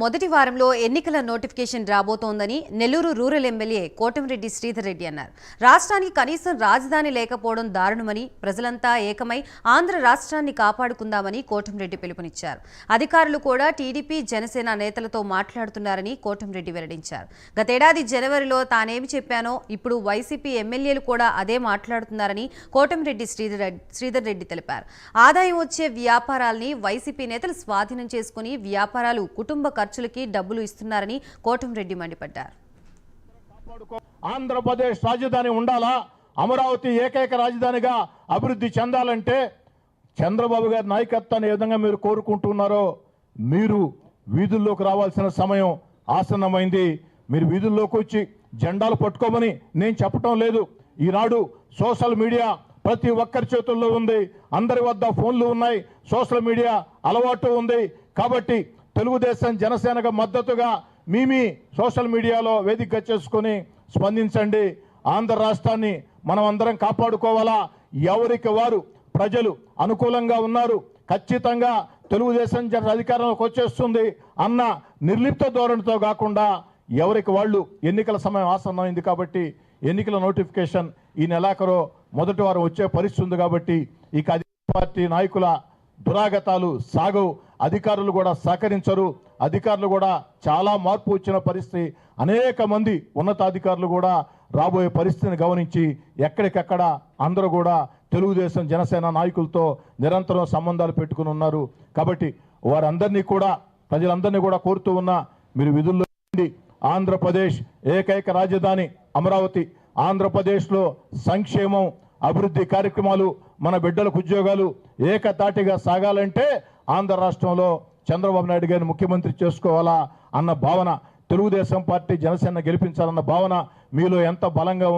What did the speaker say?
మొదటి వారంలో ఎన్నికల నోటిఫికేషన్ రాబోతోందని నెల్లూరు రూరల్ ఎమ్మెల్యే కోటమిరెడ్డి శ్రీధర్ రెడ్డి అన్నారు. రాష్ట్రానికి కనీసం రాజధాని లేకపోవడం దారుణమని, ప్రజలంతా ఏకమై ఆంధ్ర రాష్ట్రాన్ని కాపాడుకుందామని కోటమిరెడ్డి పిలుపునిచ్చారు. అధికారులు కూడా టీడీపీ జనసేన నేతలతో మాట్లాడుతున్నారని కోటమిరెడ్డి వెల్లడించారు. గతేడాది జనవరిలో తానేమి చెప్పానో ఇప్పుడు వైసీపీ ఎమ్మెల్యేలు కూడా అదే మాట్లాడుతున్నారని కోటమిరెడ్డి శ్రీధర్ రెడ్డి తెలిపారు. ఆదాయం వచ్చే వ్యాపారాల్ని వైసీపీ నేతలు స్వాధీనం చేసుకుని వ్యాపారాలు కుటుంబ ఖర్చులకి డబ్బులు ఇస్తున్నారని కోటమిరెడ్డి మండిపడ్డారు. ఆంధ్రప్రదేశ్ రాజధాని ఉండాలా, అమరావతి ఏకైక రాజధానిగా అభివృద్ధి చెందాలంటే చంద్రబాబు గారి నాయకత్వాన్ని ఏ విధంగా మీరు కోరుకుంటున్నారో మీరు వీధుల్లోకి రావాల్సిన సమయం ఆసన్నమైంది. మీరు వీధుల్లోకి వచ్చి జెండాలు పట్టుకోమని నేను చెప్పటం లేదు. ఈనాడు సోషల్ మీడియా ప్రతి ఒక్కరి చేతుల్లో ఉంది, అందరి వద్ద ఫోన్లు ఉన్నాయి, సోషల్ మీడియా అలవాటు ఉంది. కాబట్టి తెలుగుదేశం జనసేనకు మద్దతుగా మీ సోషల్ మీడియాలో వేదిక చేసుకొని స్పందించండి. ఆంధ్ర రాష్ట్రాన్ని మనం అందరం కాపాడుకోవాలా. ఎవరికి వారు ప్రజలు అనుకూలంగా ఉన్నారు, ఖచ్చితంగా తెలుగుదేశం అధికారంలోకి వచ్చేస్తుంది అన్న నిర్లిప్త ధోరణితో కాకుండా ఎవరికి వాళ్ళు ఎన్నికల సమయం ఆసన్నమైంది కాబట్టి ఎన్నికల నోటిఫికేషన్ ఈ నెలాఖరు మొదటి వారం వచ్చే పరిస్థితి ఉంది. కాబట్టి ఇక అధికార పార్టీ నాయకుల దురాగతాలు సాగవు, అధికారులు కూడా సహకరించరు. అధికారులు కూడా చాలా మార్పు వచ్చిన పరిస్థితి, అనేక మంది ఉన్నతాధికారులు కూడా రాబోయే పరిస్థితిని గమనించి ఎక్కడికక్కడ అందరూ కూడా తెలుగుదేశం జనసేన నాయకులతో నిరంతరం సంబంధాలు పెట్టుకుని ఉన్నారు. కాబట్టి వారందరినీ కూడా ప్రజలందరినీ కూడా కోరుతూ ఉన్నా, మీరు విధుల్లో ఆంధ్రప్రదేశ్ ఏకైక రాజధాని అమరావతి, ఆంధ్రప్రదేశ్లో సంక్షేమం అభివృద్ధి కార్యక్రమాలు, మన బిడ్డలకు ఉద్యోగాలు ఏకతాటిగా సాగాలంటే ఆంధ్ర రాష్ట్రంలో చంద్రబాబు నాయుడు గారిని ముఖ్యమంత్రి చేసుకోవాలా అన్న భావన, తెలుగుదేశం పార్టీ జనసేన గెలిపించాలన్న భావన మీలో ఎంత బలంగా